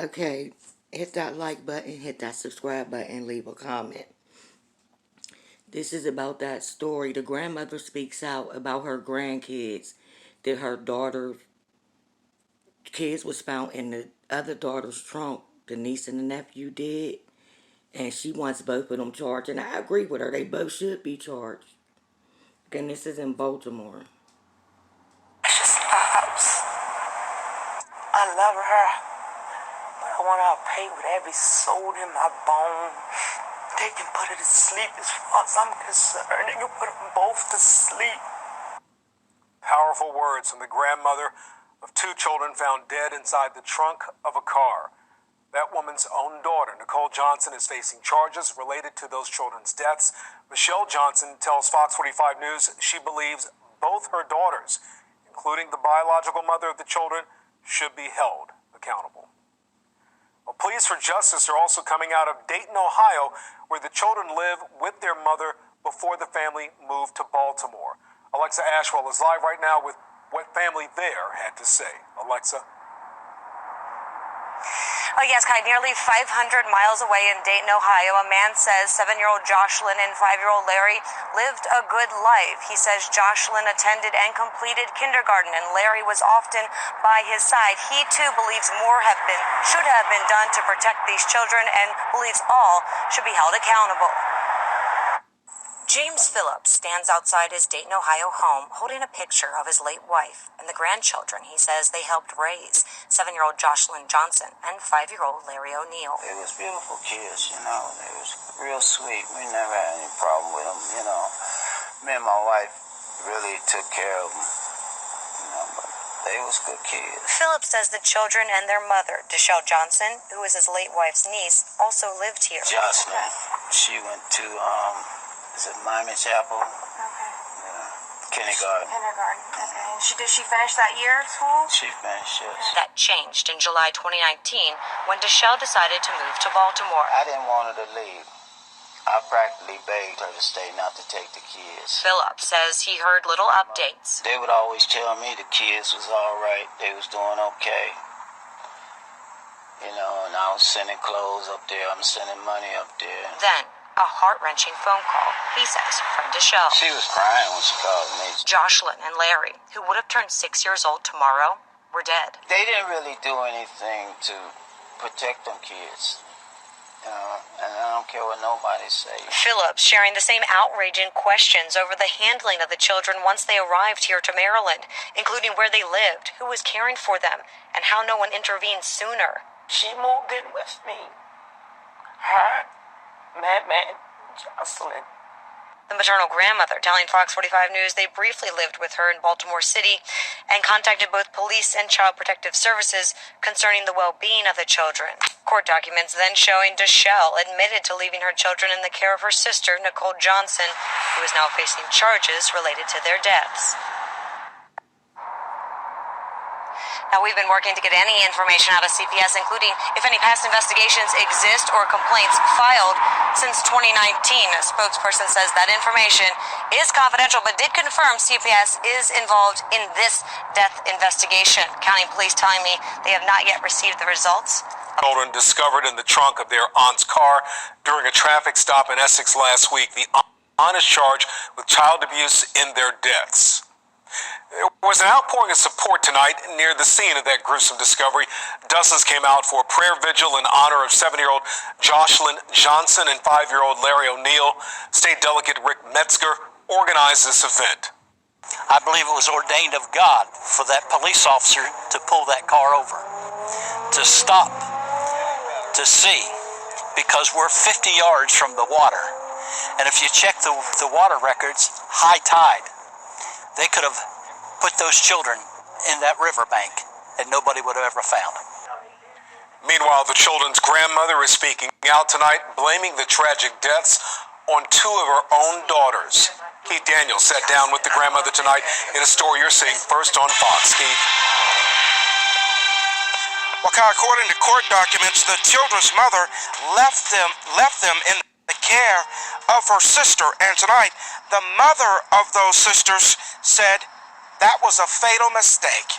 Okay, hit that like button, hit that subscribe button, leave a comment. This is about that story. The grandmother speaks out about her grandkids, that her daughter's kids was found in the other daughter's trunk. The niece and the nephew did. And she wants both of them charged. And I agree with her. They both should be charged. And this is in Baltimore. Precious lives. I love her, but I want her to pay with every soul in my bone. They can put her to sleep as far as I'm concerned. They can put them both to sleep. Powerful words from the grandmother of two children found dead inside the trunk of a car. That woman's own daughter, Nicole Johnson, is facing charges related to those children's deaths. Michelle Johnson tells Fox 45 News she believes both her daughters, including the biological mother of the children, should be held accountable. Well, pleas for justice are also coming out of Dayton, Ohio, where the children live with their mother before the family moved to Baltimore. Alexa Ashwell is live right now with what family there had to say. Alexa. Oh, yes, Kai, nearly 500 miles away in Dayton, Ohio, a man says 7-year-old Jocelyn and 5-year-old Larry lived a good life. He says Jocelyn attended and completed kindergarten, and Larry was often by his side. He, too, believes more should have been done to protect these children and believes all should be held accountable. James Phillips stands outside his Dayton, Ohio home holding a picture of his late wife and the grandchildren he says they helped raise, 7-year-old Jocelyn Johnson and 5-year-old Larry O'Neill. They was beautiful kids, you know. They was real sweet. We never had any problem with them, you know. Me and my wife really took care of them, you know, but they was good kids. Phillips says the children and their mother, Deshelle Johnson, who is his late wife's niece, also lived here. Jocelyn, she went to, is it Miami Chapel? Okay. Yeah. Kindergarten. Okay. And did she finish that year of school? She finished, yes. That changed in July 2019 when Deshelle decided to move to Baltimore. I didn't want her to leave. I practically begged her to stay, not to take the kids. Phillips says he heard little updates. They would always tell me the kids was all right. They was doing okay. You know, and I was sending clothes up there. I'm sending money up there. Then, a heart-wrenching phone call, he says, from Deshelle. She was crying when she called me. Jocelyn and Larry, who would have turned 6 years old tomorrow, were dead. They didn't really do anything to protect them kids. You know, and I don't care what nobody says. Phillips sharing the same outrage and questions over the handling of the children once they arrived here to Maryland, including where they lived, who was caring for them, and how no one intervened sooner. She moved in with me. Her, man, Jocelyn. The maternal grandmother telling Fox 45 News they briefly lived with her in Baltimore City and contacted both police and Child Protective Services concerning the well-being of the children. Court documents then showing Deshelle admitted to leaving her children in the care of her sister, Nicole Johnson, who is now facing charges related to their deaths. Now, we've been working to get any information out of CPS, including if any past investigations exist or complaints filed since 2019. A spokesperson says that information is confidential, but did confirm CPS is involved in this death investigation. County police telling me they have not yet received the results. Children discovered in the trunk of their aunt's car during a traffic stop in Essex last week. The aunt is charged with child abuse in their deaths. There was an outpouring of support tonight near the scene of that gruesome discovery. Dozens came out for a prayer vigil in honor of 7-year-old Jocelyn Johnson and 5-year-old Larry O'Neill. State Delegate Rick Metzger organized this event. I believe it was ordained of God for that police officer to pull that car over, to stop, to see, because we're 50 yards from the water. And if you check the water records, high tide, they could have put those children in that riverbank and nobody would have ever found them. Meanwhile, the children's grandmother is speaking out tonight, blaming the tragic deaths on two of her own daughters. Keith Daniels sat down with the grandmother tonight in a story you're seeing first on Fox. Keith. Well, according to court documents, the children's mother left them in the care of her sister, and tonight the mother of those sisters said that was a fatal mistake.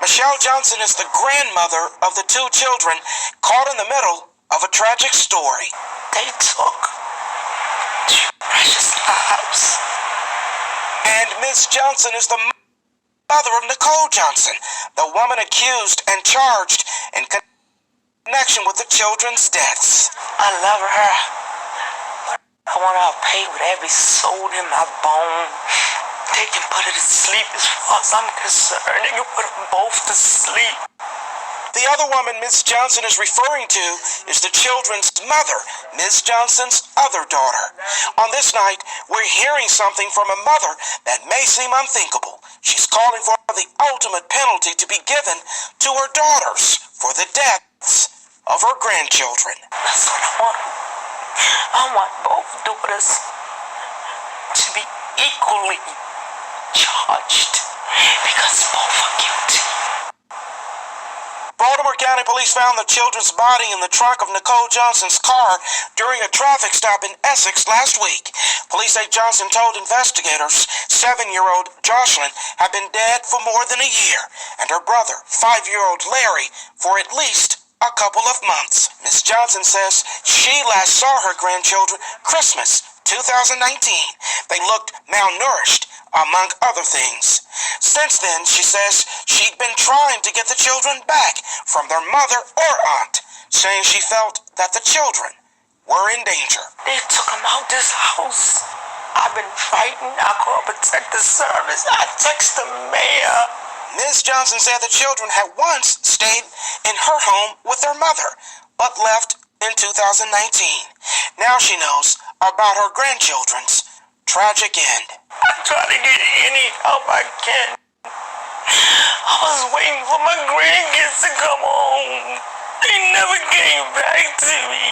Michelle Johnson is the grandmother of the two children caught in the middle of a tragic story. They took precious lives. And Ms. Johnson is the mother of Nicole Johnson, the woman accused and charged in connection with the children's deaths. I love her, but I want her paid with every soul in my bone. They can put her to sleep as far as I'm concerned. They can put them both to sleep. The other woman Ms. Johnson is referring to is the children's mother, Ms. Johnson's other daughter. On this night, we're hearing something from a mother that may seem unthinkable. She's calling for the ultimate penalty to be given to her daughters for the deaths of her grandchildren. That's what I want. I want both daughters to be equally charged because both are guilty. Baltimore County Police found the children's body in the trunk of Nicole Johnson's car during a traffic stop in Essex last week. Police say Johnson told investigators 7-year-old Jocelyn had been dead for more than a year, and her brother, 5-year-old Larry, for at least a couple of months. Ms. Johnson says she last saw her grandchildren Christmas 2019. They looked malnourished, among other things. Since then, she says she'd been trying to get the children back from their mother or aunt, saying she felt that the children were in danger. They took them out this house. I've been fighting. I called Protective Service. I text the mayor. Ms. Johnson said the children had once stayed in her home with their mother, but left in 2019. Now she knows about her grandchildren's tragic end. I'm trying to get any help I can. I was waiting for my grandkids to come home. They never came back to me.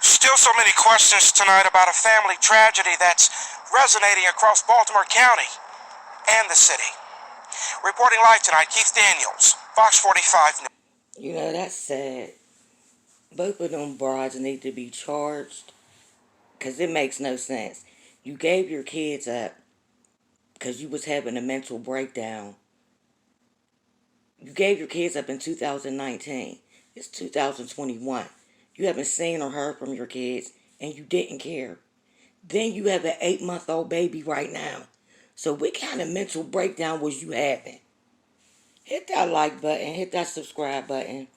Still so many questions tonight about a family tragedy that's resonating across Baltimore County and the city. Reporting live tonight, Keith Daniels, Fox 45 News. You know, that's sad. Both of them broads need to be charged because it makes no sense. You gave your kids up because you was having a mental breakdown. You gave your kids up in 2019. It's 2021. You haven't seen or heard from your kids and you didn't care. Then you have an 8-month-old baby right now. So what kind of mental breakdown was you having? Hit that like button. Hit that subscribe button.